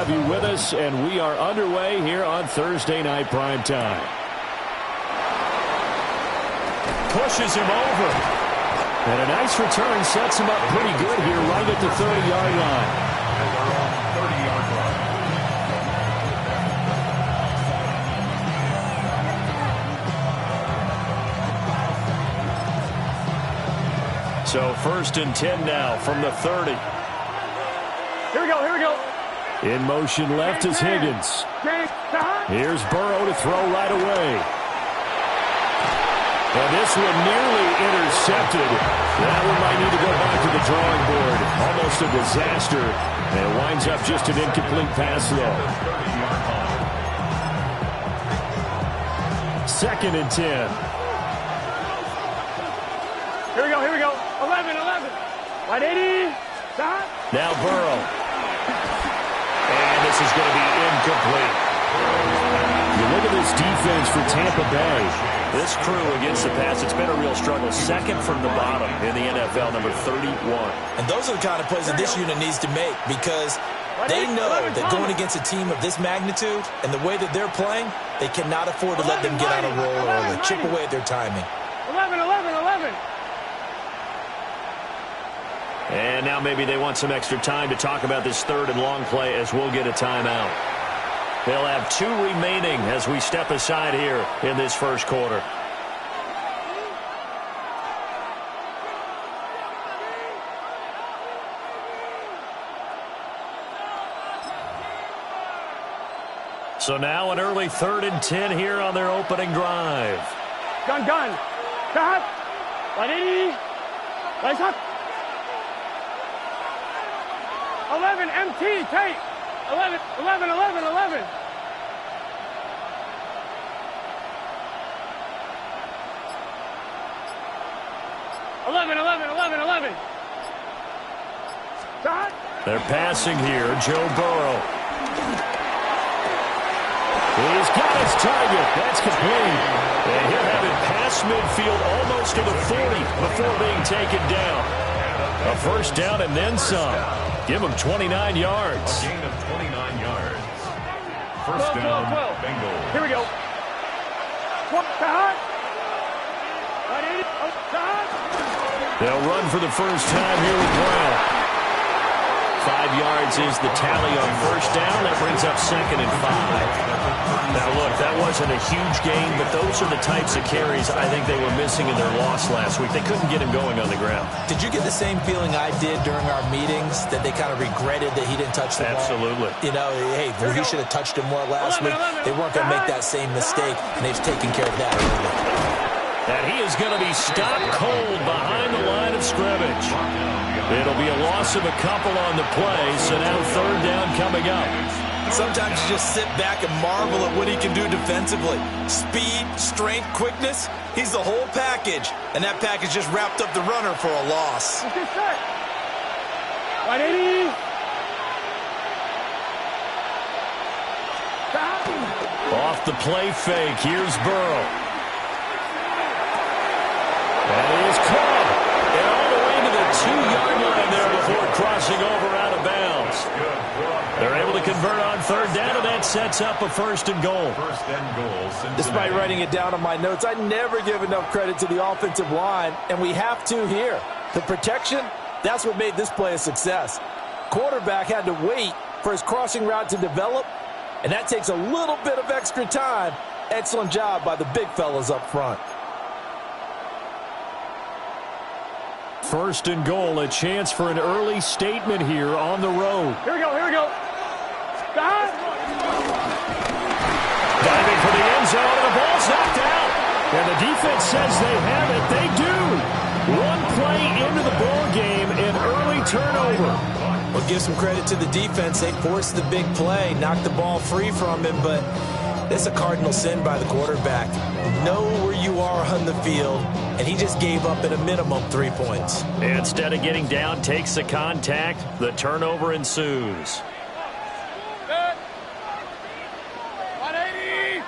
have you with us, and we are underway here on Thursday Night Primetime. Pushes him over. And a nice return sets him up pretty good here right at the 30-yard line. At their own 30-yard line. So 1st and 10 now from the 30. Here we go, here we go. In motion left is Higgins. Here's Burrow to throw right away. And this one nearly intercepted. That one might need to go back to the drawing board. Almost a disaster. And it winds up just an incomplete pass, though. 2nd and 10. Here we go, here we go. 11. 180. Stop. Now Burrow. And this is going to be incomplete. You look at this defense for Tampa Bay. This crew against the pass, it's been a real struggle. 2nd from the bottom in the NFL, number 31. And those are the kind of plays that this unit needs to make, because they know that going against a team of this magnitude and the way that they're playing, they cannot afford to let them get on a roll early. Chip away at their timing. 11. And now maybe they want some extra time to talk about this 3rd and long play, as we'll get a timeout. They'll have 2 remaining as we step aside here in this first quarter. So now an early 3rd and 10 here on their opening drive. Gun. Stop. 180. Lights up. 11. MT. Tight. 11. 11. 11. Stop. They're passing here. Joe Burrow. He's got his target. That's complete. And he'll have it past midfield almost to the 40 before being taken down. A first down and then some. Give him 29 yards. A gain of 29 yards. First down, Bengals. Here we go. They'll run for the first time here with Brown. 5 yards is the tally on first down. That brings up 2nd and 5. Now, look, that wasn't a huge gain, but those are the types of carries I think they were missing in their loss last week. They couldn't get him going on the ground. Did you get the same feeling I did during our meetings, that they kind of regretted that he didn't touch the ball? Absolutely. You know, hey, he should have touched him more last week. They weren't going to make that same mistake, and they've taken care of that early. And he is going to be stopped cold behind the line of scrimmage. It'll be a loss of a couple on the play, so now 3rd down coming up. Sometimes you just sit back and marvel at what he can do defensively. Speed, strength, quickness, he's the whole package. And that package just wrapped up the runner for a loss. 180. Off the play fake, here's Burrow. And he is caught. And all the way to the 2-yard line there before crossing over out of bounds. They're able to convert on 3rd down, and that sets up a 1st and goal. Despite writing it down on my notes, I never give enough credit to the offensive line, and we have to here. The protection, that's what made this play a success. Quarterback had to wait for his crossing route to develop, and that takes a little bit of extra time. Excellent job by the big fellas up front. 1st and goal, a chance for an early statement here on the road. Here we go. Stop. Diving for the end zone, and the ball's knocked out. And the defense says they have it. They do. One play into the ball game, an early turnover. Well, give some credit to the defense. They forced the big play, knocked the ball free from him, but it's a cardinal sin by the quarterback. Know where you are on the field, and he just gave up at a minimum 3 points. Instead of getting down, takes the contact. The turnover ensues. 180.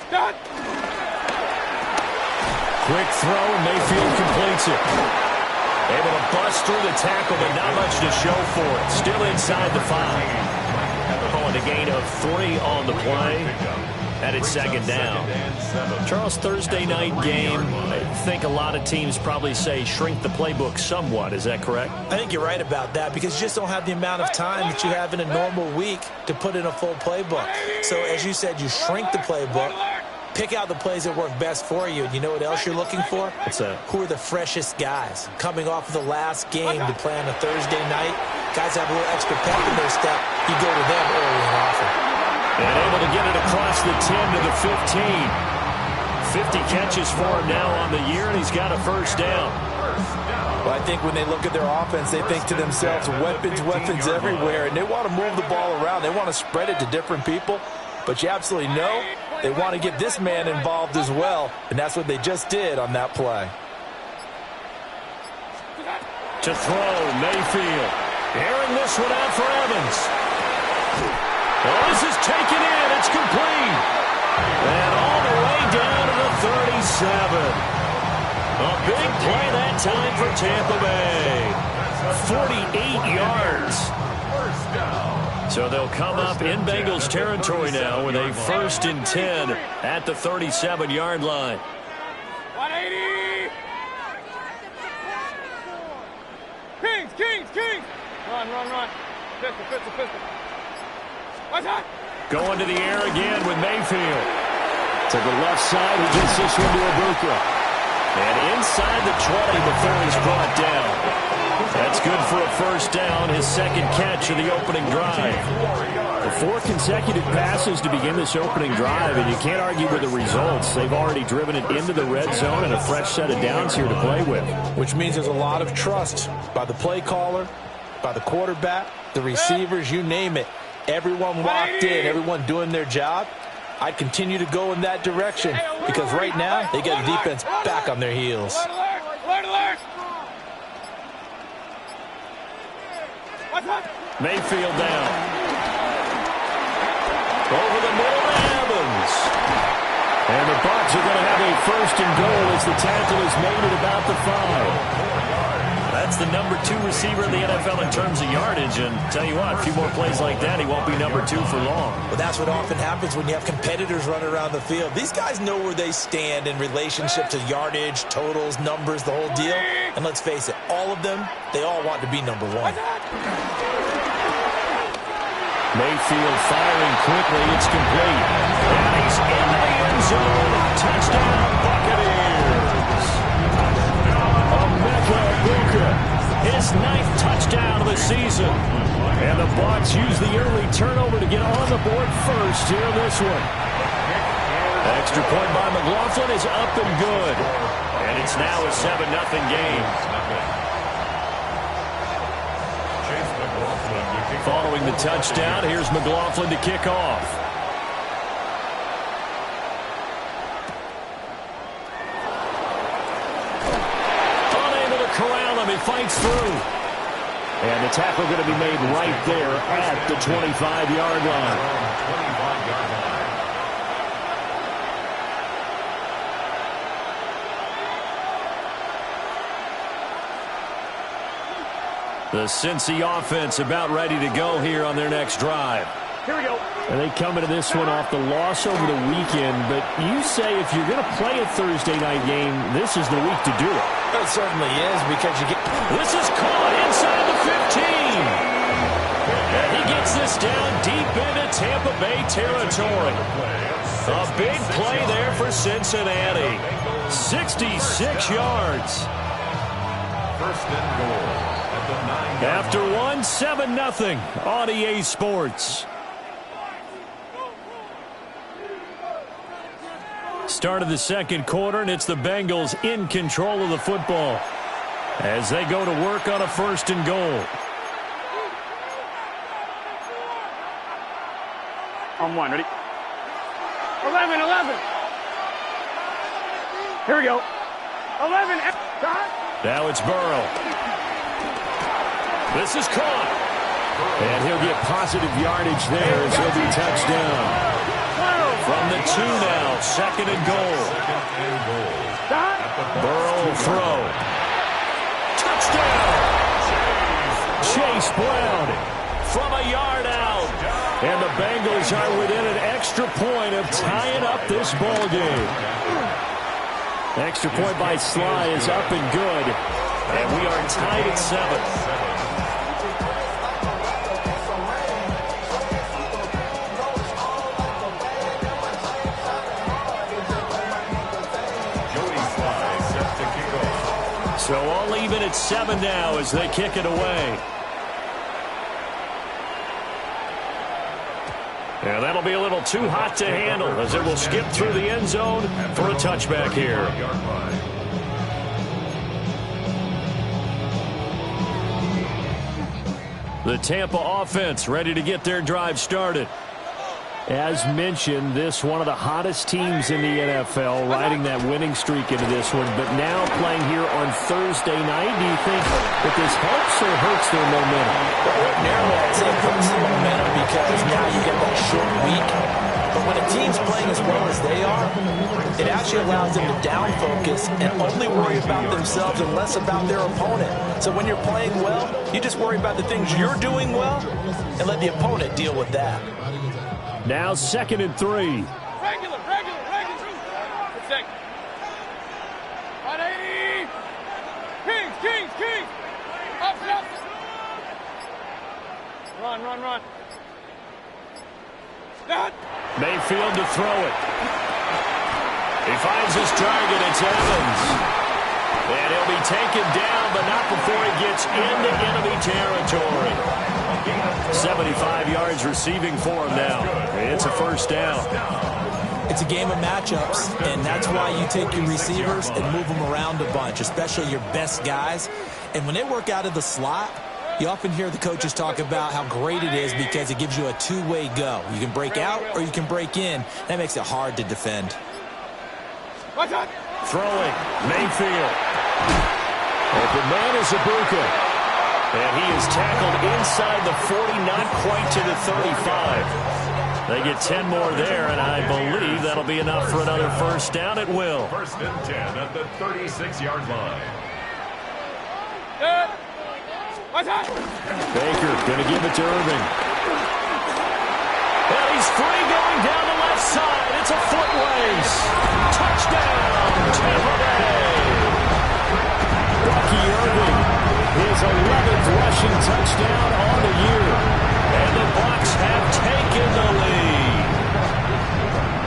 Stop. Quick throw, and Mayfield completes it. Able to bust through the tackle, but not much to show for it. Still inside the 5. Calling a gain of 3 on the play. And it's second down. Charles, Thursday night game, I think a lot of teams probably say shrink the playbook somewhat. Is that correct? I think you're right about that because you just don't have the amount of time that you have in a normal week to put in a full playbook. So as you said, you shrink the playbook, pick out the plays that work best for you. And you know what else you're looking for? What's that? Who are the freshest guys? Coming off of the last game to play on a Thursday night, guys have a little extra pep in their step. You go to them early and often. And able to get it across the 10 to the 15. 50 catches for him now on the year, and he's got a first down. Well, I think when they look at their offense, they think to themselves, weapons, weapons everywhere, and they want to move the ball around. They want to spread it to different people, but you absolutely know they want to get this man involved as well, and that's what they just did on that play. To throw, Mayfield. Airing this one out for Evans. Oh, this is taken in. It's complete. And all the way down to the 37. A big play that time for Tampa Bay. 48 yards. So they'll come up in Bengals territory now with a 1st and 10 at the 37-yard line. 180. Kings. Run. Pistol. Going to the air again with Mayfield. To the left side, he gets this one to Ibuka. And inside the 20 before he's brought down. That's good for a first down, his second catch of the opening drive. 4 consecutive passes to begin this opening drive, and you can't argue with the results. They've already driven it into the red zone and a fresh set of downs here to play with. Which means there's a lot of trust by the play caller, by the quarterback, the receivers, you name it. Everyone locked in, everyone doing their job. I continue to go in that direction because right now they get the defense back on their heels. Alert. Mayfield down. Over the middle to Evans. And the Bucs are going to have a 1st and goal as the tackle is made at about the 5. That's the number 2 receiver in the NFL in terms of yardage. And tell you what, a few more plays like that, he won't be number 2 for long. Well, that's what often happens when you have competitors running around the field. These guys know where they stand in relationship to yardage, totals, numbers, the whole deal. And let's face it, all of them, they all want to be number 1. Mayfield firing quickly. It's complete. And he's into the end zone. Touchdown, Buccaneers. His 9th touchdown of the season. And the Bucs use the early turnover to get on the board first here in this one. Extra point by McLaughlin is up and good. And it's now a 7-0 game. Following the touchdown, here's McLaughlin to kick off. Corral him, he fights through. And the tackle going to be made right there at the 25-yard line. The Cincy offense about ready to go here on their next drive. Here we go. And they come into this one off the loss over the weekend. But you say if you're going to play a Thursday night game, this is the week to do it. It certainly is because you get... This is caught inside the 15. And he gets this down deep into Tampa Bay territory. A big play there for Cincinnati. 66 yards. 1st and goal at the 9. After 7-0 on EA Sports. Start of the second quarter, and it's the Bengals in control of the football as they go to work on a 1st and goal. On 1, ready? 11. Here we go. 11. Now it's Burrow. This is caught. And he'll get positive yardage there as he'll be touched down. From the 2 now, 2nd and goal. Burrow will throw. Touchdown! Chase Brown from a yard out. And the Bengals are within an extra point of tying up this ball game. Extra point by Sly is up and good. And we are tied at 7. So all even at 7 now as they kick it away. And that'll be a little too hot to handle as it will skip through the end zone for a touchback here. The Tampa offense ready to get their drive started. As mentioned, this one of the hottest teams in the NFL, riding that winning streak into this one, but now playing here on Thursday night. Do you think that this helps or hurts their momentum? Well, ordinarily, I'd say it hurts the momentum because now you get that short week. But when a team's playing as well as they are, it actually allows them to down focus and only worry about themselves and less about their opponent. So when you're playing well, you just worry about the things you're doing well and let the opponent deal with that. Now 2nd and 3. Regular. Good second. 180. Kings. Up. Run. That. Mayfield to throw it. He finds his target. It's Evans. And he'll be taken down, but not before he gets into enemy territory. 75 yards receiving for him now. It's a first down. It's a game of matchups, and that's why you take your receivers and move them around a bunch, especially your best guys. And when they work out of the slot, you often hear the coaches talk about how great it is because it gives you a two-way go. You can break out or you can break in. That makes it hard to defend. Throwing, Mayfield. Open man is Ibuka. And he is tackled inside the 40, not quite to the 35. They get 10 more there, and I believe that'll be enough for another first down. It will. 1st and 10 at the 36-yard line. Baker going to give it to Irving. And he's free going down the left side. It's a foot race. Touchdown, Tampa Bay. Bucky Irving, his 11th rushing touchdown on the year. And the Bucs have taken the lead.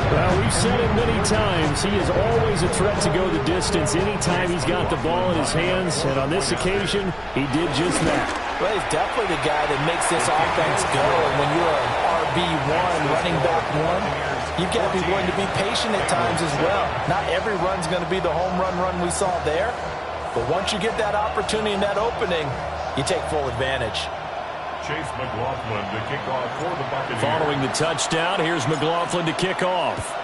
Well, we've said it many times. He is always a threat to go the distance anytime he's got the ball in his hands. And on this occasion, he did just that. Well, he's definitely the guy that makes this offense go. And when you're an RB1, running back one, you've got to be willing to be patient at times as well. Not every run's going to be the home run we saw there. But once you get that opportunity and that opening, you take full advantage. Chase McLaughlin to kick off for the Buccaneers. Following the touchdown, here's McLaughlin to kick off.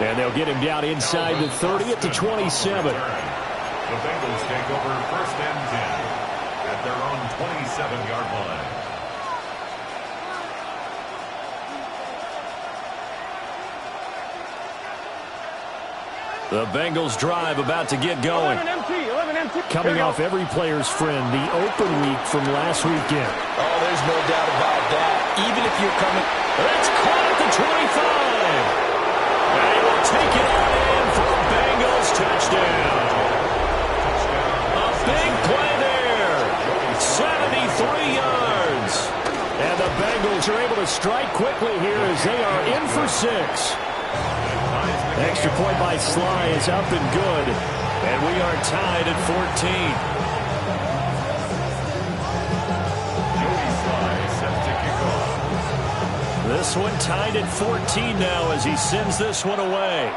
And they'll get him down inside the 30 at the 27. The Bengals take over 1st and 10 at their own 27-yard line. The Bengals drive about to get going. 11 empty. Coming off every player's friend, the open week from last weekend. Oh, there's no doubt about that. Even if you're coming... That's caught at the 25. And he will take it on in for a Bengals touchdown. A big play there. 73 yards. And the Bengals are able to strike quickly here as they are in for 6. Extra point by Sly is up and good. And we are tied at 14. This one tied at 14 now as he sends this one away.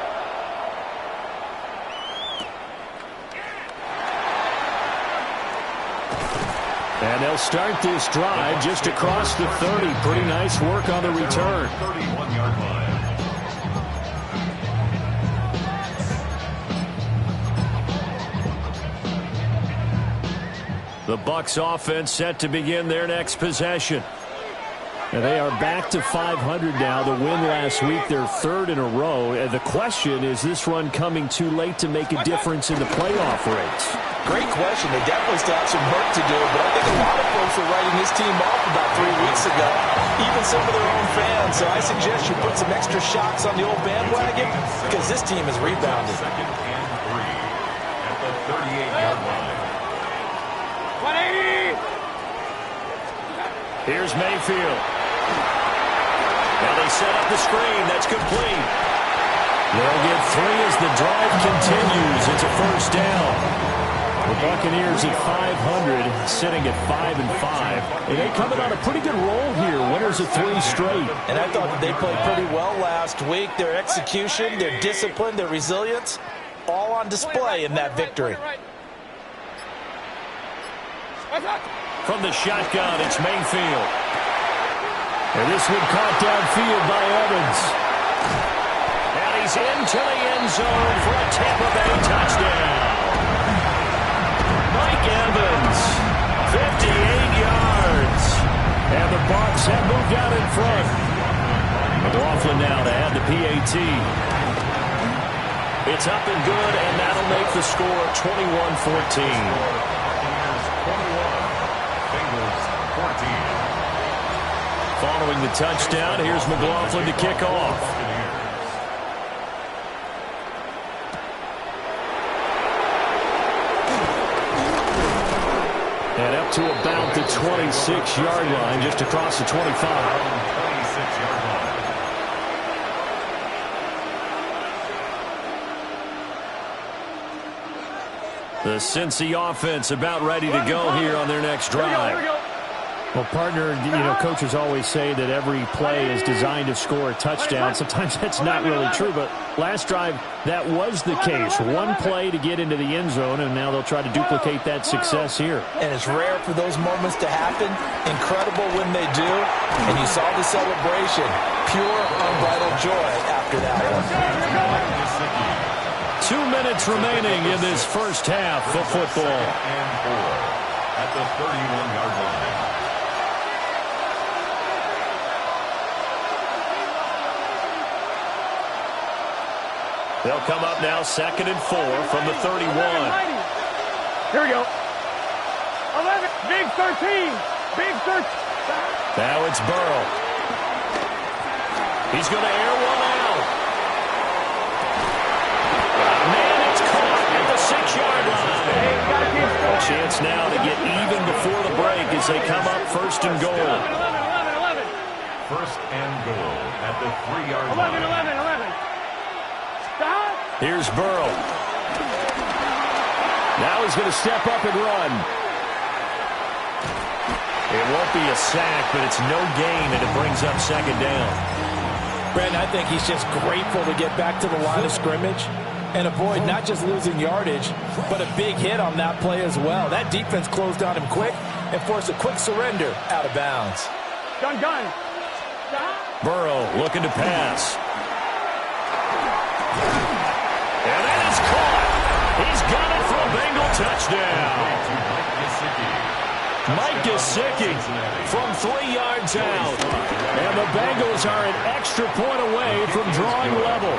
And they'll start this drive just across the 30. Pretty nice work on the return. 31-yard line. The Bucs offense set to begin their next possession. And they are back to 500 now. The win last week, their third in a row. And the question is this run coming too late to make a difference in the playoff race? Great question. They definitely still have some work to do, but I think a lot of folks were writing this team off about 3 weeks ago, even some of their own fans. So I suggest you put some extra shocks on the old bandwagon because this team has rebounded. Second and 3 at the 38-yard line. 180! Here's Mayfield. Now they set up the screen. That's complete. They'll get 3 as the drive continues. It's a first down. The Buccaneers at 500, sitting at 5-5. And they coming on a pretty good roll here. Winners of 3 straight. And I thought that they played pretty well last week. Their execution, their discipline, their resilience, all on display in that victory. From the shotgun, it's Mayfield. And this one caught downfield by Evans. And he's into the end zone for a Tampa Bay touchdown. Mike Evans, 58 yards. And the Bucs have moved out in front. McLaughlin now to add the PAT. It's up and good, and that'll make the score 21-14. Following the touchdown, here's McLaughlin to kick off. And up to about the 26-yard line, just across the 25. 26-yard line. The Cincy offense about ready to go here on their next drive. Here we go. Well, partner, coaches always say that every play is designed to score a touchdown. Sometimes that's not really true, but last drive, that was the case. One play to get into the end zone, and now they'll try to duplicate that success here. And it's rare for those moments to happen. Incredible when they do. And you saw the celebration. Pure, unbridled joy after that one. 2 minutes remaining in this first half of football. And 4 at the 31-yard line. They'll come up now, 2nd and 4 from the 31. Here we go. 11, big 13, big 13. Now it's Burrow. He's going to air one out. Man, it's caught at the 6-yard line. A chance now to get even before the break as they come up 1st and goal. 11. First and goal at the 3-yard line. 11. Stop. Here's Burrow. Now he's going to step up and run. It won't be a sack, but it's no gain, and it brings up 2nd down. Brandon, I think he's just grateful to get back to the line of scrimmage and avoid not just losing yardage, but a big hit on that play as well. That defense closed on him quick and forced a quick surrender out of bounds. Gun. Stop. Burrow looking to pass. And that is caught. He's got it for a Bengal touchdown. Mike Gesicki from 3 yards out. And the Bengals are an extra point away from drawing level.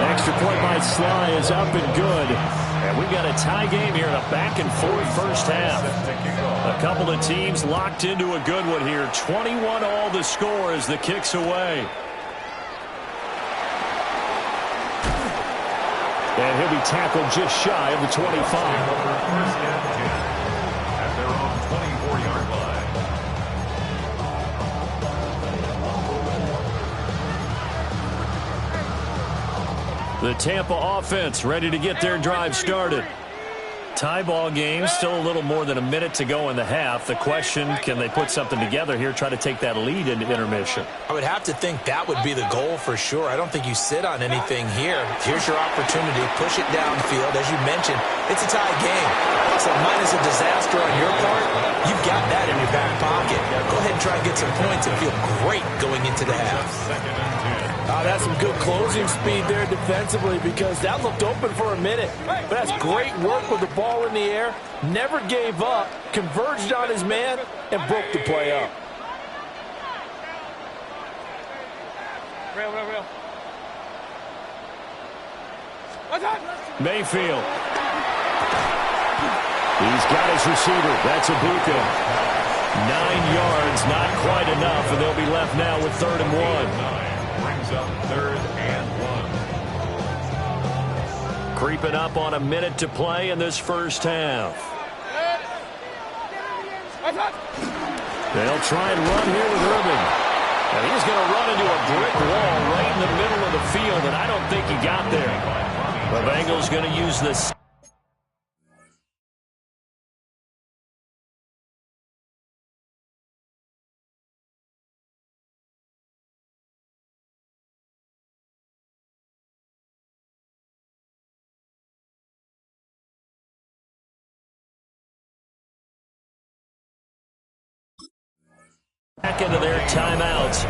Extra point by Sly is up and good. And we got a tie game here in a back-and-forth first half. A couple of teams locked into a good one here. 21-all the score as the kick's away. And he'll be tackled just shy of the 25. First and 10 at their own 24-yard line. The Tampa offense ready to get their drive started. Tie ball game, still a little more than a minute to go in the half. The question, can they put something together here, try to take that lead into intermission? I would have to think that would be the goal for sure. I don't think you sit on anything here. Here's your opportunity. Push it downfield. As you mentioned, it's a tie game. So minus a disaster on your part, you've got that in your back pocket. Go ahead and try and get some points and feel great going into the half. Second and 10. That's some good closing speed there defensively because that looked open for a minute. But that's great work with the ball in the air. Never gave up, converged on his man, and broke the play up. Real. What's up? Mayfield. He's got his receiver. That's Ibuka. 9 yards, not quite enough, and they'll be left now with 3rd and 1. Brings up 3rd and 1. Creeping up on a minute to play in this first half. What's up? They'll try and run here with Irving. And he's going to run into a brick wall right in the middle of the field, and I don't think he got there. The Bengals going to use this. Back into their timeouts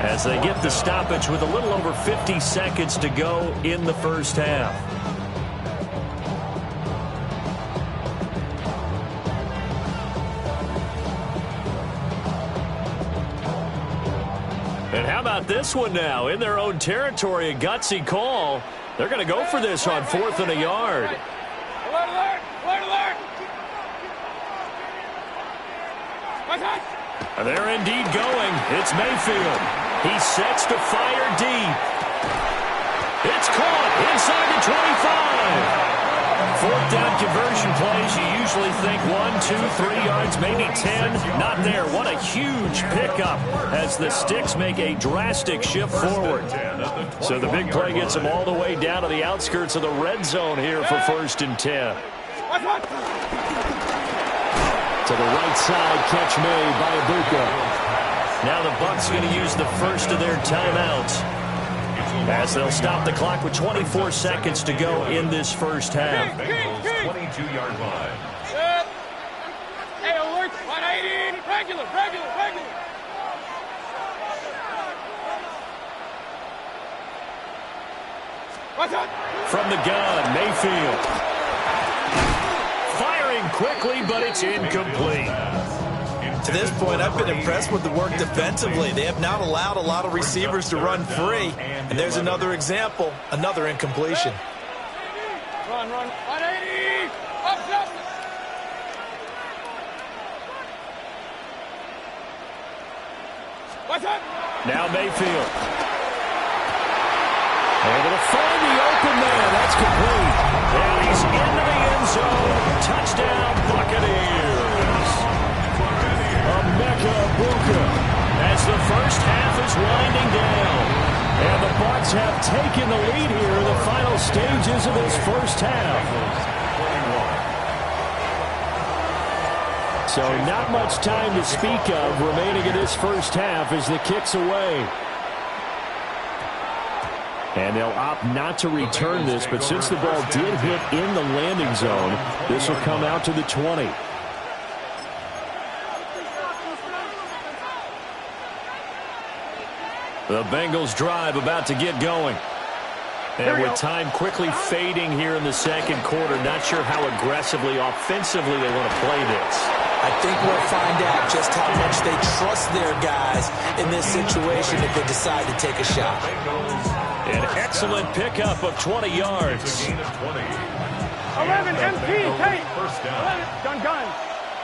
as they get the stoppage with a little over 50 seconds to go in the first half. And how about this one now? In their own territory, a gutsy call. They're going to go for this on 4th and a yard. Alert! What's up? They're indeed going. It's Mayfield. He sets to fire deep. It's caught inside the 25. 4th down conversion plays. You usually think 1, 2, 3 yards, maybe 10. Not there. What a huge pickup as the Sticks make a drastic shift forward. So the big play gets them all the way down to the outskirts of the red zone here for 1st and 10. To the right side, catch made by Ibuka. Now the Bucs going to use the first of their timeouts as they'll stop the clock with 24 seconds to go in this first half. 22-yard line. Hey, alert! 180! Regular! What's up? From the gun, Mayfield. Firing quickly, but it's incomplete. To this point, I've been impressed with the work defensively. They have not allowed a lot of receivers to run free. And there's another example, another incompletion. Run! 180! Up! What's up? Now Mayfield. Able to find the open man. That's complete. And he's into the end zone. Touchdown, Buccaneers. Emeka Ibuka as the first half is winding down. And the Bucs have taken the lead here in the final stages of this first half. So not much time to speak of remaining in this first half as the kick's away. And they'll opt not to return this, but since the ball did hit in the landing zone, this will come out to the 20. The Bengals drive about to get going. And with time quickly fading here in the second quarter, not sure how aggressively, offensively they want to play this. I think we'll find out just how much they trust their guys in this situation if they decide to take a shot. An excellent pickup of 20 yards. 11 MP, take. 11, gun.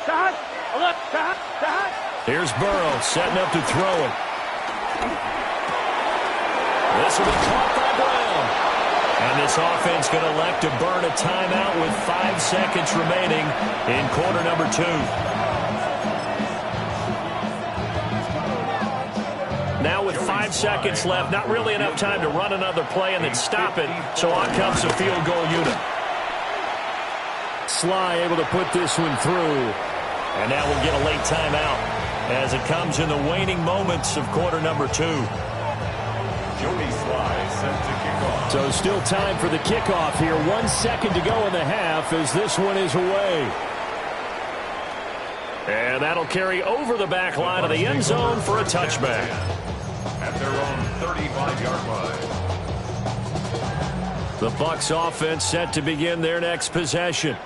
Shot. 11, shot. Here's Burrow setting up to throw it. This will be caught by Brown. And this offense going to elect to burn a timeout with 5 seconds remaining in quarter number 2. Now with 5 seconds left, not really enough time to run another play and then stop it, so on comes the field goal unit. Sly able to put this one through. And now we'll get a late timeout as it comes in the waning moments of quarter number 2. Jody Sly set to kick off. So still time for the kickoff here. 1 second to go in the half as this one is away. And that'll carry over the back line of the end zone for a touchback. At their own 35-yard line. The Bucs offense set to begin their next possession.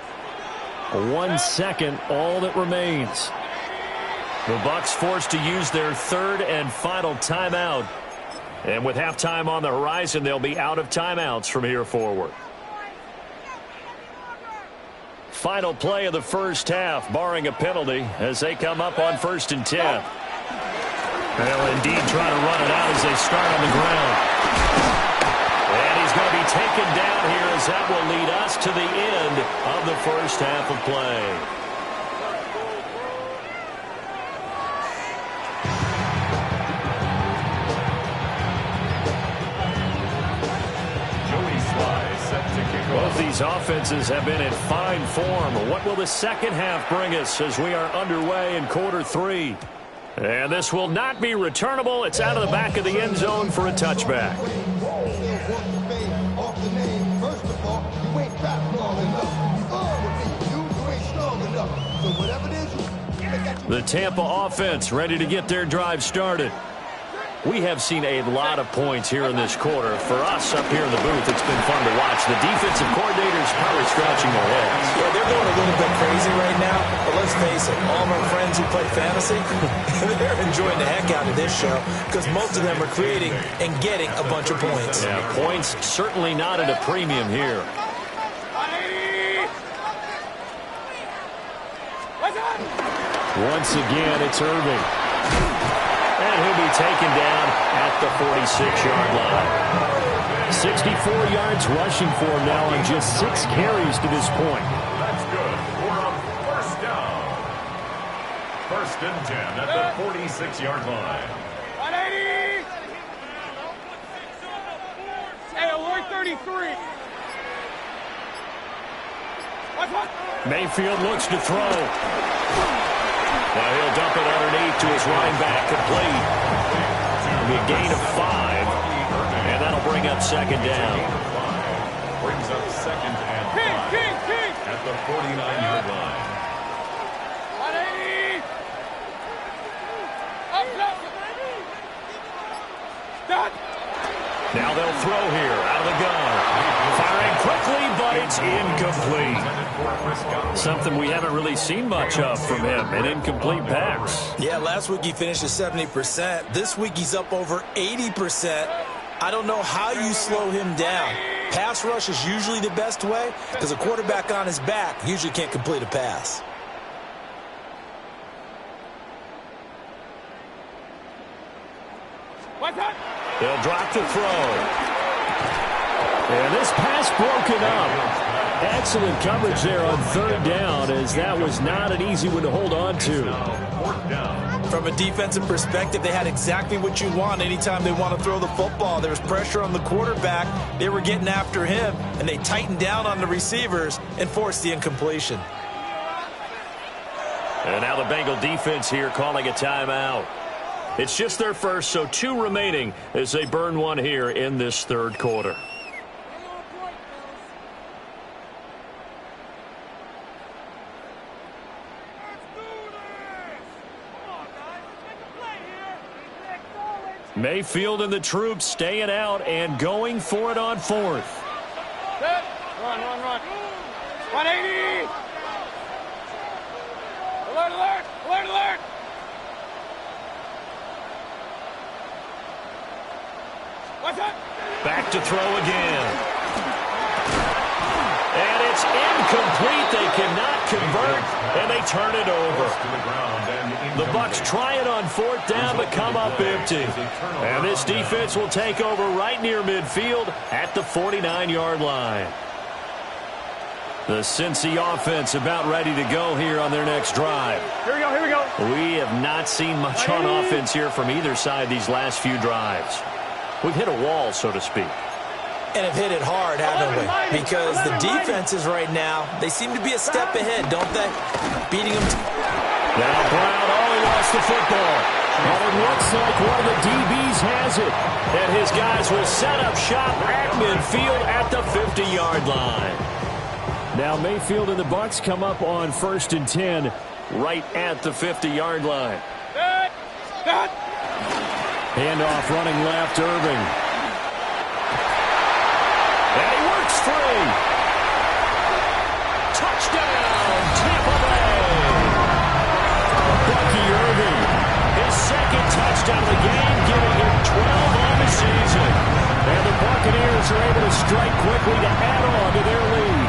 1 second, all that remains. The Bucs forced to use their third and final timeout And with halftime on the horizon, they'll be out of timeouts from here forward. Final play of the first half, barring a penalty, as they come up on 1st and 10. They'll indeed try to run it out as they start on the ground. And he's going to be taken down here as that will lead us to the end of the first half of play. Both these offenses have been in fine form. What will the second half bring us as we are underway in quarter 3? And this will not be returnable. It's out of the back of the end zone for a touchback. The Tampa offense ready to get their drive started. We have seen a lot of points here in this quarter. For us up here in the booth, it's been fun to watch. The defensive coordinators probably scratching their heads. Yeah, they're going a little bit crazy right now. But let's face it, all of our friends who play fantasy, they're enjoying the heck out of this show because most of them are creating and getting a bunch of points. Yeah, points certainly not at a premium here. Once again, it's Irving. And he'll be taken down at the 46-yard line. 64 yards rushing for him now on just 6 carries to this point. That's good. We're on first down. 1st and 10 at the 46-yard line. 180. Hey, alert 33. Mayfield looks to throw. Now he'll dump it underneath to his running back, complete. It'll be a gain of 5, and that'll bring up 2nd down. Brings up 2nd and 5 at the 49-yard line. 180. Done. Now they'll throw here out of the gun. Firing quickly, but it's incomplete. Something we haven't really seen much of from him, an incomplete pass. Yeah, last week he finished at 70%. This week he's up over 80%. I don't know how you slow him down. Pass rush is usually the best way because a quarterback on his back usually can't complete a pass. What's that? They'll drop the throw. And this pass broken up. Excellent coverage there on 3rd down, as that was not an easy one to hold on to. From a defensive perspective, they had exactly what you want anytime they want to throw the football. There was pressure on the quarterback. They were getting after him, and they tightened down on the receivers and forced the incompletion. And now the Bengal defense here calling a timeout. It's just their first, so 2 remaining as they burn one here in this 3rd quarter. Mayfield and the troops staying out and going for it on 4th. Set. Run. 180. Alert. What's that? Back to throw again. And it's incomplete. They cannot convert, and they turn it over. The Bucs try it on 4th down, but come up empty. And this defense will take over right near midfield at the 49-yard line. The Cincy offense about ready to go here on their next drive. Here we go. We have not seen much on offense here from either side these last few drives. We've hit a wall, so to speak. And have hit it hard, haven't we? Because the defenses right now, they seem to be a step ahead, don't they? Beating them. Now Brown, he lost the football. And it looks like one of the DBs has it. And his guys will set up shop at midfield at the 50-yard line. Now Mayfield and the Bucs come up on 1st and 10 right at the 50-yard line. Handoff running left, Irving. And he works free. Touchdown, Tampa Bay. Bucky Irving, his 2nd touchdown of the game, giving him 12 on the season. And the Buccaneers are able to strike quickly to add on to their lead.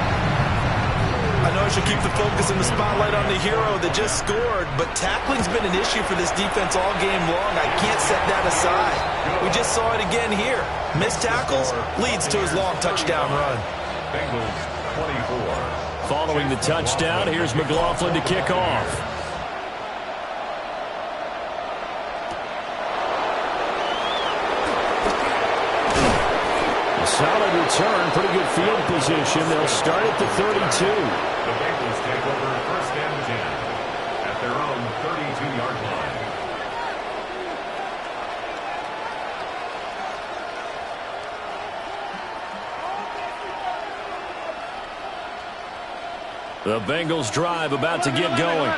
I know I should keep the focus and the spotlight on the hero that just scored, but tackling's been an issue for this defense all game long. I can't set that aside. We just saw it again here. Missed tackles leads to his long touchdown run. Bengals 24. Following the touchdown, here's McLaughlin to kick off. Solid return, pretty good field position. They'll start at the 32. The Bengals take over first and 10 at their own 32-yard line. The Bengals drive about to get going.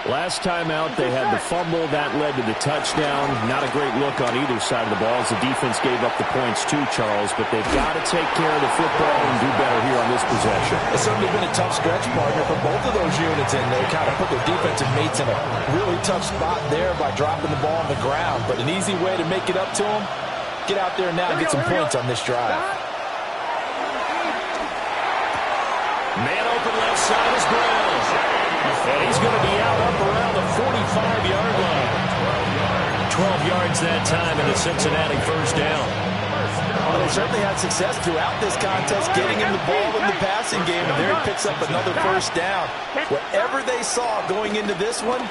Last time out, they had the fumble. That led to the touchdown. Not a great look on either side of the ball as the defense gave up the points too, Charles. But they've got to take care of the football and do better here on this possession. It's certainly been a tough stretch, partner, for both of those units, and they kind of put their defensive mates in a really tough spot there by dropping the ball on the ground. But an easy way to make it up to them, get out there now and get some points on this drive. Man open left side is Brown. And he's going to be out up around the 45-yard line. 12 yards that time in the Cincinnati first down. Well, they certainly had success throughout this contest, getting him the ball in the passing game, and there he picks up another first down. Whatever they saw going into this one,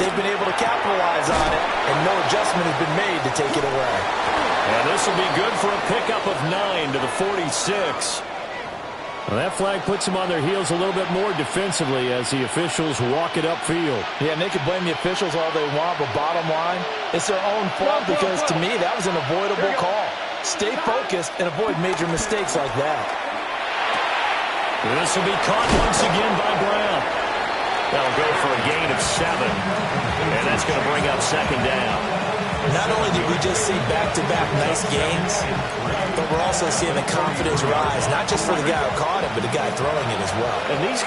they've been able to capitalize on it, and no adjustment has been made to take it away. And this will be good for a pickup of 9 to the 46. Well, that flag puts them on their heels a little bit more defensively as the officials walk it upfield. Yeah, and they can blame the officials all they want, but bottom line, it's their own fault because, to me, that was an avoidable call. Stay focused and avoid major mistakes like that. This will be caught once again by Brown. That'll go for a gain of 7. And that's going to bring up second down. Not only did we just see back-to-back nice games, but we're also seeing the confidence rise, not just for the guy who caught it, but the guy throwing it as well. And these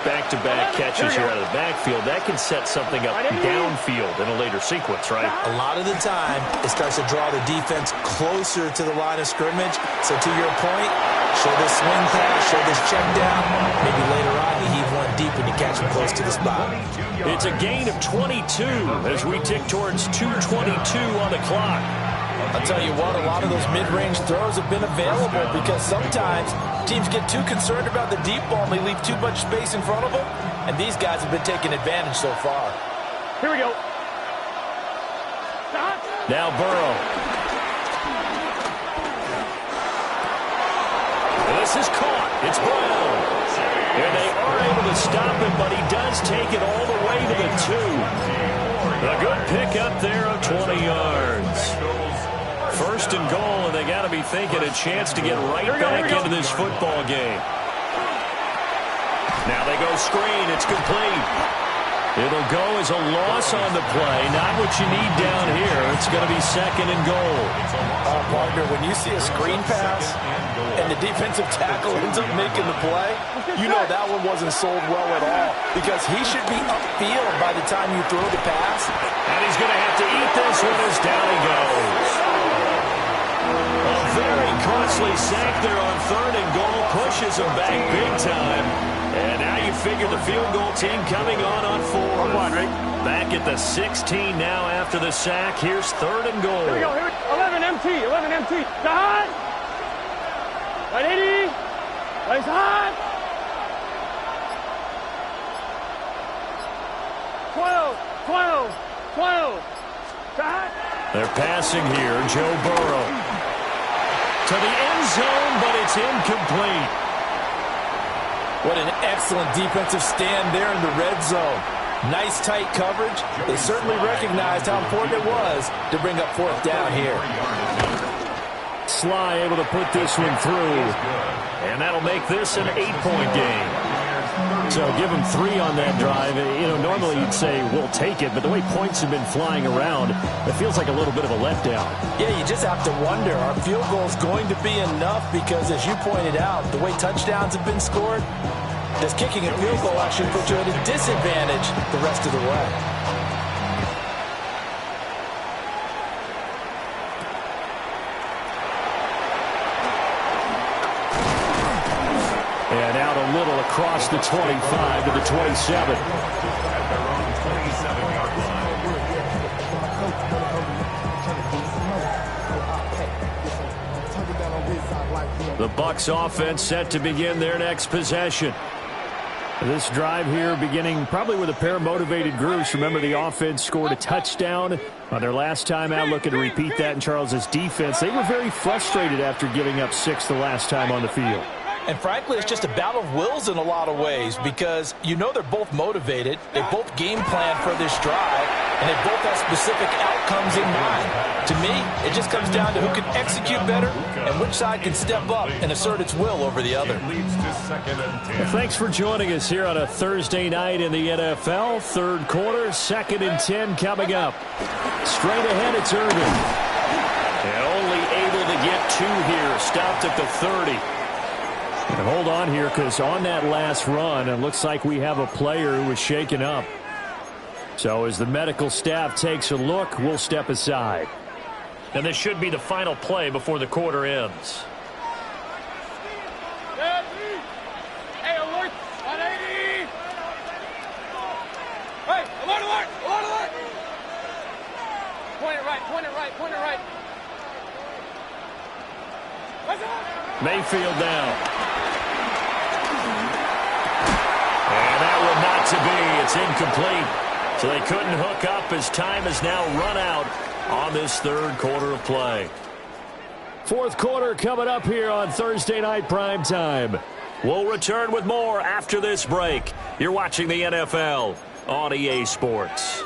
back-to-back catches here out of the backfield, that can set something up downfield in a later sequence, right? A lot of the time, it starts to draw the defense closer to the line of scrimmage. So to your point, show this swing pass, show this check down. Maybe later on you heave one deep and you catch him close to the spot. It's a gain of 22 as we tick towards 2:22 on the clock. I'll tell you what, a lot of those mid-range throws have been available because sometimes teams get too concerned about the deep ball and they leave too much space in front of them, and these guys have been taking advantage so far. Here we go. Now Burrow. This is caught. It's Brown. And they are able to stop him, but he does take it all the way to the 2. A good pickup there of 20 yards. First and goal, and they got to be thinking a chance to get right back into this football game. Now they go screen. It's complete. It'll go as a loss on the play. Not what you need down here. It's going to be second and goal. Partner, when you see a screen pass and the defensive tackle ends up making the play, you know that one wasn't sold well at all because he should be upfield by the time you throw the pass. And he's going to have to eat this one as down he goes. A very costly sack there on third and goal. Pushes him back big time. And now you figure the field goal team coming on 4. Back at the 16 now after the sack. Here's third and goal. Here we go. 11 MT. The hot. Right 80. Nice hot. 12. The hot. They're passing here. Joe Burrow. To the end zone, but it's incomplete. What an excellent defensive stand there in the red zone. Nice tight coverage. They certainly recognized how important it was to bring up fourth down here. Sly able to put this one through. And that'll make this an 8-point game. So give them 3 on that drive. You know, normally you'd say, we'll take it, but the way points have been flying around, it feels like a little bit of a letdown. Yeah, you just have to wonder, are field goals going to be enough? Because as you pointed out, the way touchdowns have been scored, does kicking a field goal actually put you at a disadvantage the rest of the way? little across the 25 to the 27. At their own 27-yard line. The Bucs offense set to begin their next possession. This drive here beginning probably with a pair of motivated groups. Remember, the offense scored a touchdown on their last time out, looking to repeat that in Charles's defense. They were very frustrated after giving up 6 the last time on the field. And frankly, it's just a battle of wills in a lot of ways because you know they're both motivated. They both game plan for this drive, and they both have specific outcomes in mind. To me, it just comes down to who can execute better and which side can step up and assert its will over the other. It leads to 2nd and 10. Well, thanks for joining us here on a Thursday night in the NFL. Third quarter, 2nd and 10 coming up. Straight ahead, it's Irvin. And only able to get 2 here. Stopped at the 30. And hold on here, because on that last run, it looks like we have a player who was shaken up. So as the medical staff takes a look, we'll step aside. And this should be the final play before the quarter ends. Hey, alert! 180! Hey, alert, alert! Alert, alert! Point it right, point it right, point it right. What's up? Mayfield down. And that one not to be. It's incomplete. So they couldn't hook up as time has now run out on this third quarter of play. Fourth quarter coming up here on Thursday Night Prime Time. We'll return with more after this break. You're watching the NFL on EA Sports.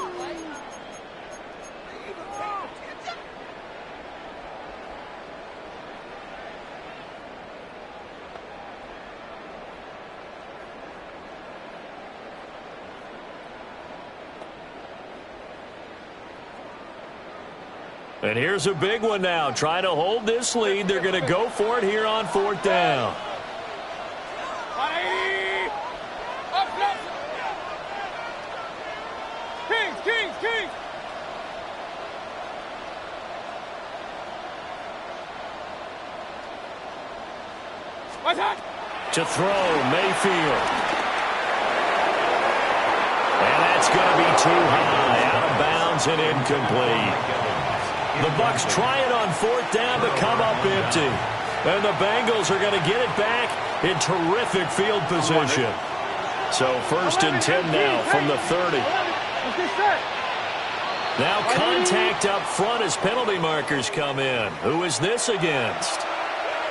And here's a big one now. Trying to hold this lead. They're going to go for it here on 4th down. Kings, Kings, Kings! What's that? To throw, Mayfield. And that's going to be too high. Out of bounds and incomplete. The Bucs try it on 4th down to come up empty. And the Bengals are going to get it back in terrific field position. So 1st and 10 now from the 30. Now contact up front as penalty markers come in. Who is this against?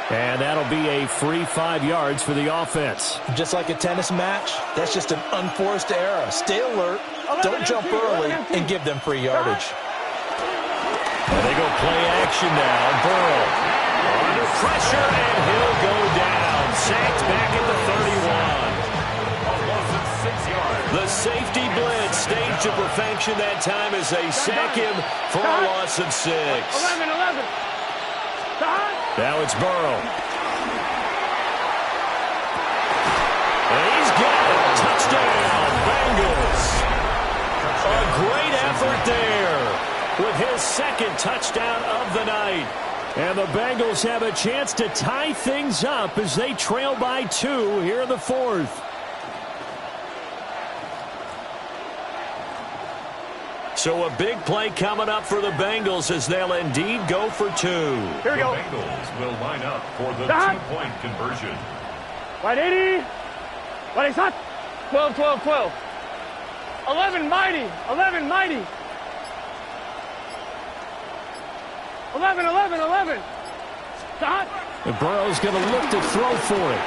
And that'll be a free 5 yards for the offense. Just like a tennis match, that's just an unforced error. Stay alert, don't jump early, and give them free yardage. And they go play action now. Burrow under pressure, and he'll go down. Sacked back at the 31. The safety blitz staged to perfection that time as they sack him for a loss of 6. 11. Now it's Burrow. And he's got it. Touchdown, Bengals. A great effort there with his 2nd touchdown of the night. And the Bengals have a chance to tie things up as they trail by 2 here in the 4th. So a big play coming up for the Bengals as they'll indeed go for 2. Here we go. The Bengals will line up for the 2-point conversion. 180. What is that? 12, 12, 12. 11 mighty. 11 mighty. 11, 11, 11. Stop. And Burrow's going to look to throw for it.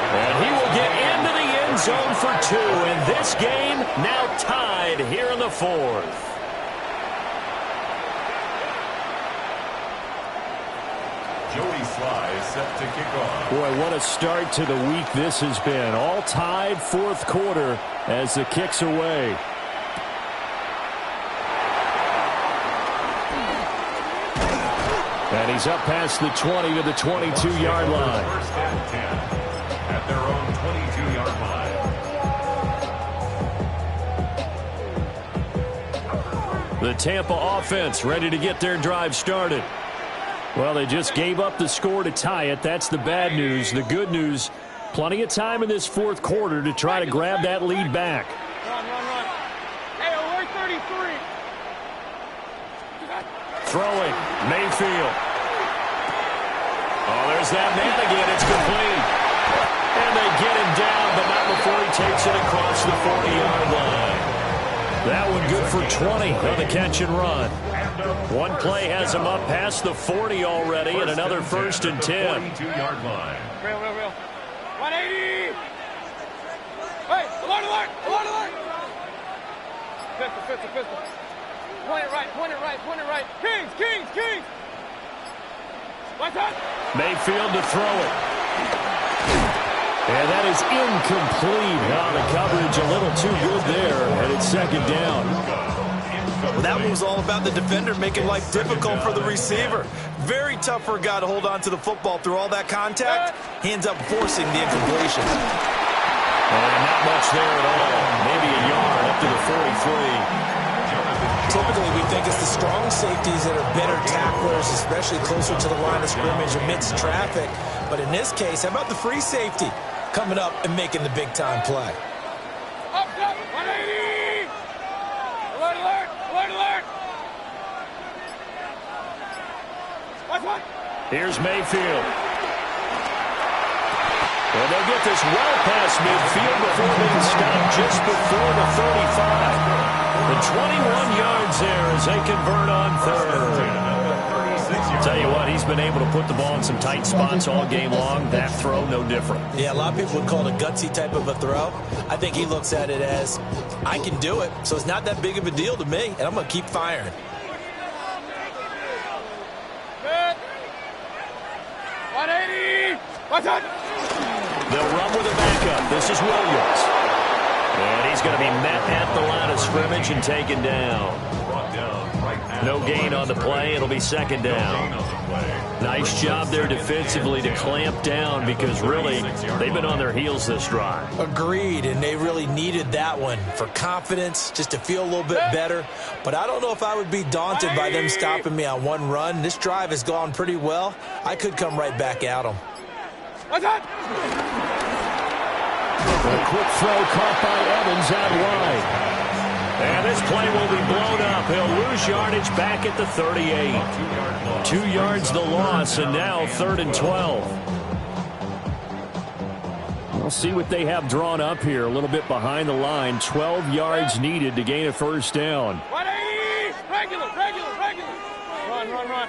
And he will get into the end zone for 2. And this game now tied here in the 4th. Joey Sly is set to kick off. Boy, what a start to the week this has been. All tied 4th quarter as the kick's away. And he's up past the 20 to the 22-yard line. 1st and 10 at their own 22-yard line. The Tampa offense ready to get their drive started. Well, they just gave up the score to tie it. That's the bad news. The good news, Plenty of time in this fourth quarter to try to grab that lead back. Run. Hey, alert 33. Throwing, Mayfield. Oh, there's that man again. It's complete. And they get him down, but not before he takes it across the 40-yard line. That one good for 20 on the catch and run. One play has him up past the 40 already, and another first and 10. 42-yard line. Real. 180. Hey, alert. Pistol. Point it right. Kings. What's up? Mayfield to throw it. And that is incomplete. The coverage a little too good there, and it's second down. Well, that was all about the defender making life difficult for the receiver. Very tough for a guy to hold on to the football through all that contact. He ends up forcing the incompletion. And not much there at all. Maybe a yard up to the 43. Typically, we think it's the strong safeties that are better tacklers, especially closer to the line of scrimmage amidst traffic. But in this case, how about the free safety coming up and making the big-time play? Up, 180. Alert. What? Here's Mayfield. And they'll get this well past midfield before being stopped just before the 35. The 21 yards there as they convert on third. Tell you what, he's been able to put the ball in some tight spots all game long. That throw, no different. Yeah, a lot of people would call it a gutsy type of a throw. I think he looks at it as, I can do it, so it's not that big of a deal to me, and I'm going to keep firing. Good. 180. What's up? They'll run with a backup. This is Williams. And he's going to be met at the line of scrimmage and taken down. No gain on the play. It'll be second down. Nice job there defensively to clamp down because really they've been on their heels this drive. Agreed, and they really needed that one for confidence, just to feel a little bit better. But I don't know if I would be daunted by them stopping me on one run. This drive has gone pretty well. I could come right back at them. What's up? A quick throw caught by Evans out wide. And this play will be blown up. He'll lose yardage back at the 38. 2 yards the loss, and now 3rd and 12. We'll see what they have drawn up here. A little bit behind the line. 12 yards needed to gain a first down. 180. Regular. Run.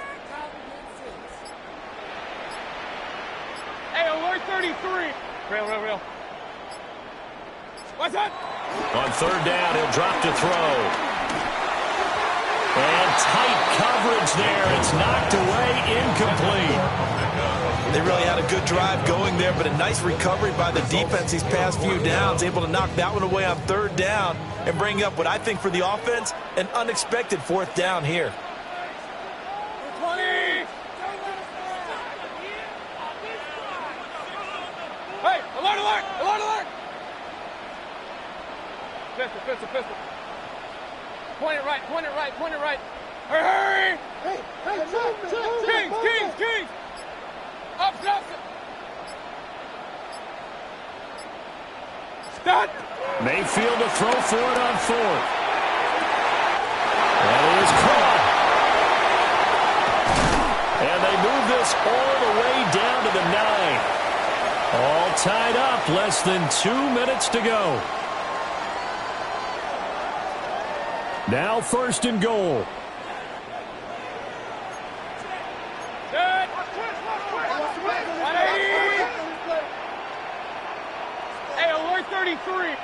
Hey, alert 33. Real. What's up? On 3rd down, he'll drop to throw. And tight coverage there. It's knocked away, incomplete. They really had a good drive going there, but a nice recovery by the defense these past few downs, able to knock that one away on 3rd down and bring up what I think for the offense, an unexpected 4th down here. 20. Hey, alert. Pistol. Point it right. Hurry. Hey, Kings. Up. Stop. Mayfield to throw for it on 4th. And it is caught. And they move this all the way down to the 9. All tied up, less than 2 minutes to go. Now 1st and goal. Good. 180. Hey, alert 33.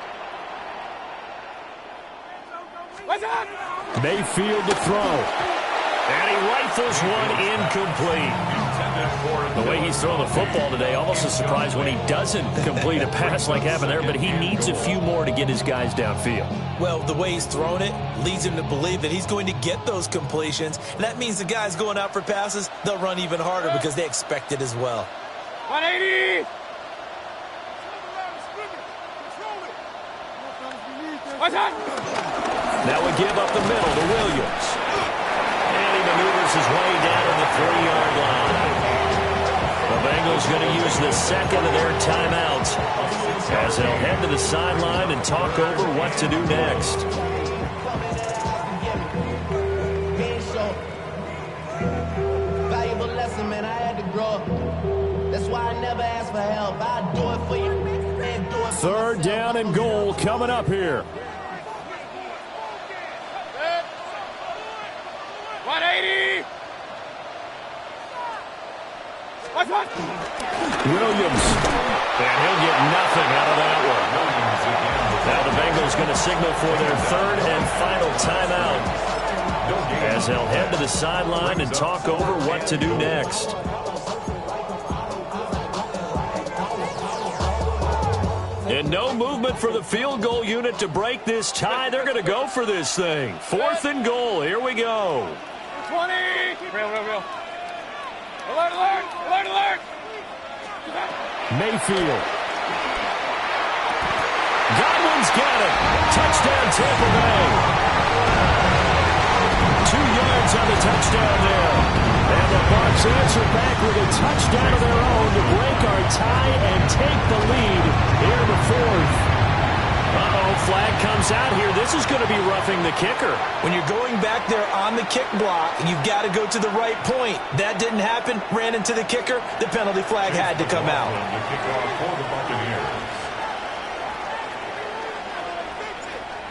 What's up? Mayfield to throw. And he rifles one incomplete. The way he's throwing the football today, almost a surprise when he doesn't complete a pass like happened there, but he needs a few more to get his guys downfield. Well, the way he's thrown it leads him to believe that he's going to get those completions. And that means the guys going out for passes, they'll run even harder because they expect it as well. 180. What's up? Now we give up the middle to Williams. And he maneuvers his way down to the 3-yard line. The Bengals Bengals going to use the second of their timeouts as they'll head to the sideline and talk over what to do next. Valuable lesson, man. I had to grow up. That's why I never ask for help. I'll do it for you. Man, do it for Third myself. down and goal coming up here. 180. Williams. And he'll get nothing out of that one. Now the Bengals going to signal for their third and final timeout as they'll head to the sideline and talk over what to do next. And no movement for the field goal unit to break this tie. They're going to go for this thing. Fourth and goal. Here we go. 20. Real. Alert. Mayfield. Godwin's got it. Touchdown, Tampa Bay. 2 yards on the touchdown there. And the Bucs answer back with a touchdown of their own to break our tie and take the lead here in the fourth. Uh-oh, flag comes out here. This is going to be roughing the kicker. When you're going back there on the kick block, you've got to go to the right point. That didn't happen. Ran into the kicker. The penalty flag had to come out. The kickoff for the Buccaneers.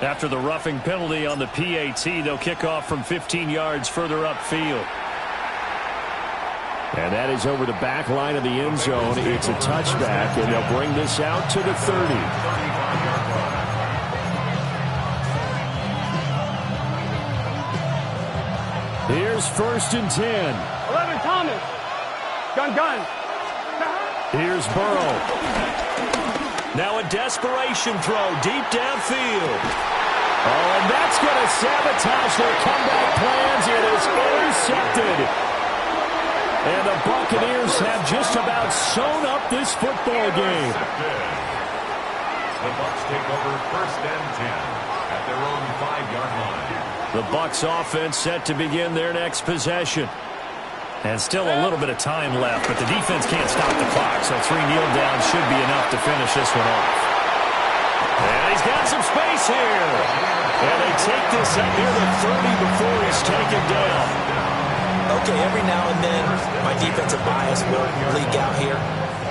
After the roughing penalty on the PAT, they'll kick off from 15 yards further upfield. And that is over the back line of the end zone. It's a touchback, and they'll bring this out to the 30. Here's first and 10. 11, Thomas. Gun. Here's Burrow. Now a desperation throw deep downfield. Oh, and that's going to sabotage their comeback plans. It is intercepted. And the Buccaneers have just about sewn up this football game. The Bucs take over first and 10 at their own 5-yard line. The Bucs offense set to begin their next possession. And still a little bit of time left, but the defense can't stop the clock, so 3 kneel downs should be enough to finish this one off. And he's got some space here. And they take this up near the 30 before he's taken down. Okay, every now and then, my defensive bias will leak out here.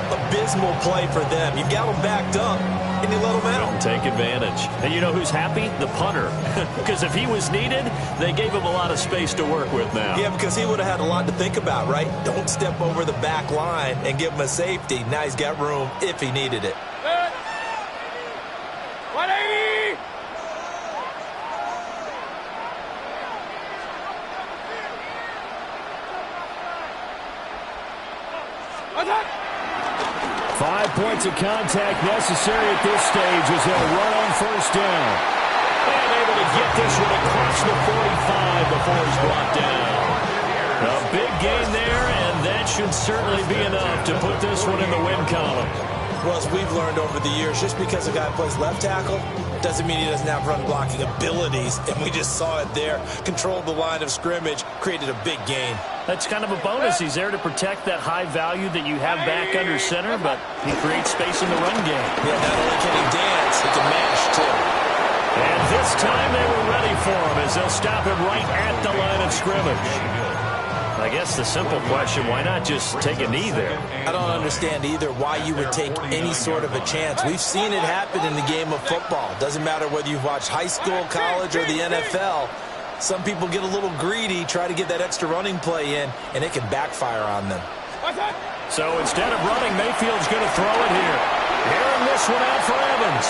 Abysmal play for them. You've got them backed up, and you let them out. Take advantage. And you know who's happy? The punter. Because if he was needed, they gave him a lot of space to work with now. Yeah, because he would have had a lot to think about, right? Don't step over the back line and give him a safety. Now he's got room if he needed it. 180. 5 points of contact necessary at this stage as they'll run on first down. And able to get this one across the 45 before he's brought down. A big gain there, and that should certainly be enough to put this one in the win column. Well, as we've learned over the years, just because a guy plays left tackle doesn't mean he doesn't have run blocking abilities, and we just saw it there. Controlled the line of scrimmage, created a big gain. That's kind of a bonus. He's there to protect that high value that you have back under center, but he creates space in the run game. Yeah, not only can he dance, he can mash, too. And this time they were ready for him as they'll stop him right at the line of scrimmage. I guess the simple question, why not just take a knee there? I don't understand either why you would take any sort of a chance. We've seen it happen in the game of football. Doesn't matter whether you've watched high school, college, or the NFL. Some people get a little greedy, try to get that extra running play in, and it can backfire on them. So instead of running, Mayfield's going to throw it here. Airing this one out for Evans.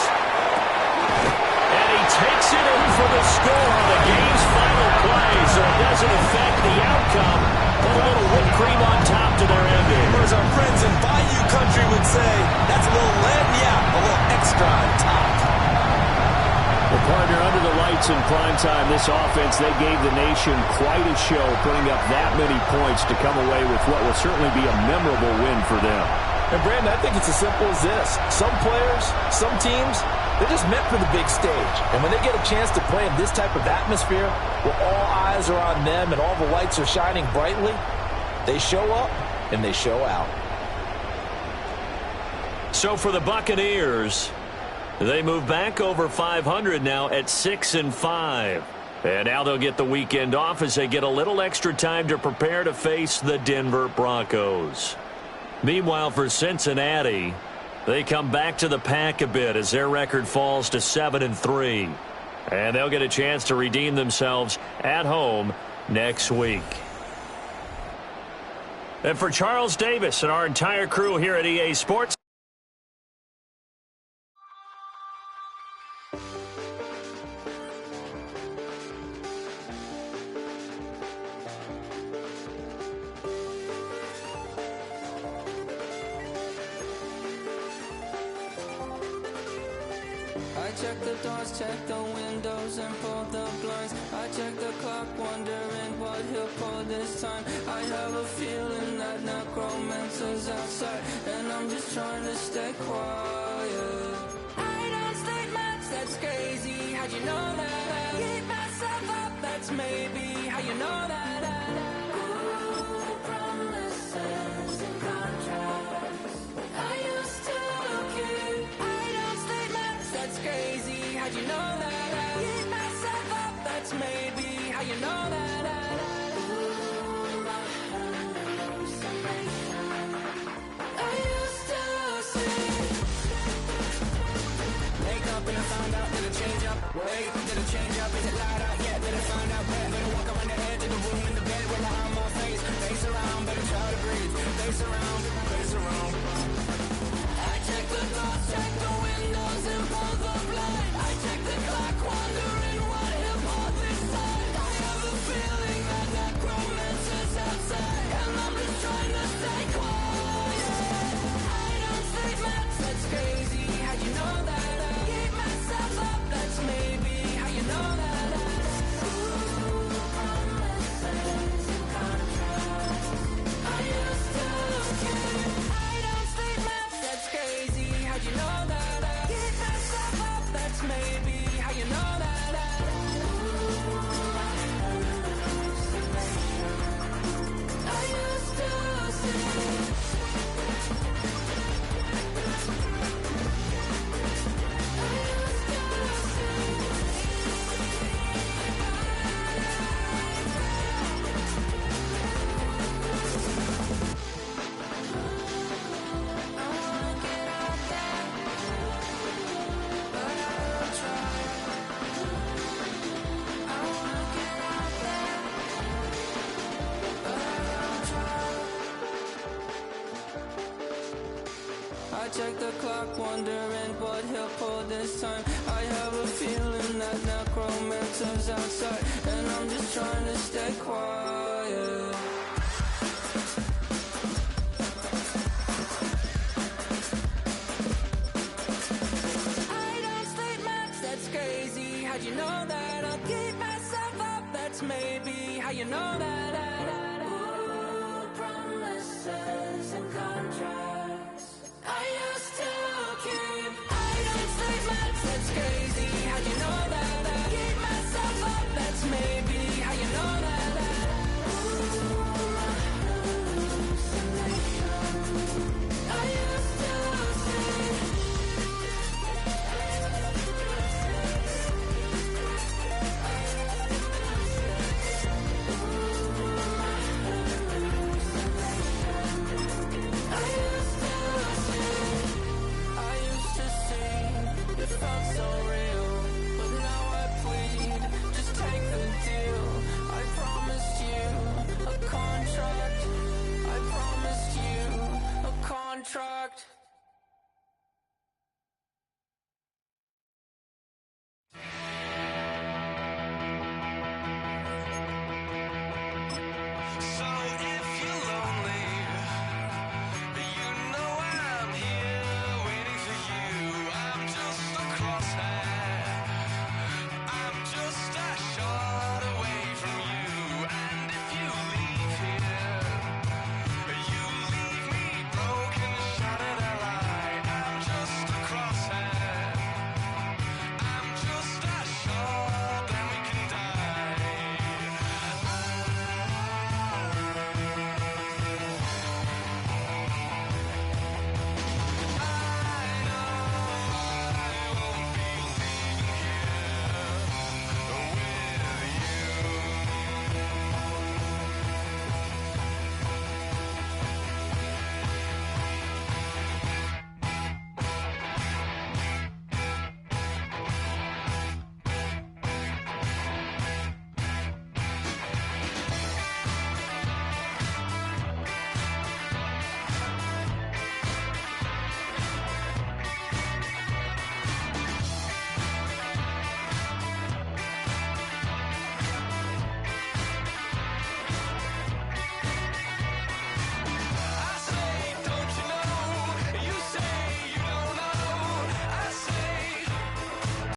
And he takes it in for the score on the game's final play, so it doesn't affect the outcome. Put a little whipped cream on top to their ending. Or as our friends in Bayou Country would say, that's a little lead, yeah, a little extra on top. Well, partner, under the lights in primetime, this offense, they gave the nation quite a show, putting up that many points to come away with what will certainly be a memorable win for them. And, Brandon, I think it's as simple as this. Some players, some teams, they're just meant for the big stage. And when they get a chance to play in this type of atmosphere, where all eyes are on them and all the lights are shining brightly, they show up and they show out. So for the Buccaneers, they move back over 500 now at 6-5. And now they'll get the weekend off as they get a little extra time to prepare to face the Denver Broncos. Meanwhile, for Cincinnati, they come back to the pack a bit as their record falls to 7-3. And they'll get a chance to redeem themselves at home next week. And for Charles Davis and our entire crew here at EA Sports, check the doors, check the windows, and pull the blinds. I check the clock, wondering what he'll pull this time. I have a feeling that necromancer's outside, and I'm just trying to stay quiet. I don't state much, that's crazy. How'd you know that? Keep myself up, that's maybe how you know that. Ooh, promises and contracts. I used to keep. I don't state much, that's crazy. How'd you know that? Keep myself up, that's maybe how you know that. Ooh, my hallucination. I used to see. Wake up and I found out that it change up. Wait, did it change up? Is it light out? Yeah, did it find out? Better walk around the edge of the room in the bed with my arm on face. Face around, better try to breathe. Face around, face around. I check the doors, check the windows, and pull the blind. I check the clock, wondering what he'll pull this time. I have a feeling that necromancer's outside, and I'm just trying to stay quiet. I don't say much, that's crazy. How'd you know that? Keep myself up, that's maybe how you know that. Ooh, promises and contracts. I used to keep. I don't say much, that's crazy. How'd you know that? Keep myself up, that's maybe how you know that. Ooh, my hallucination. I used to see. I check the clock, wondering what he'll pull this time. I have a feeling that necromancer's outside, and I'm just trying to stay quiet.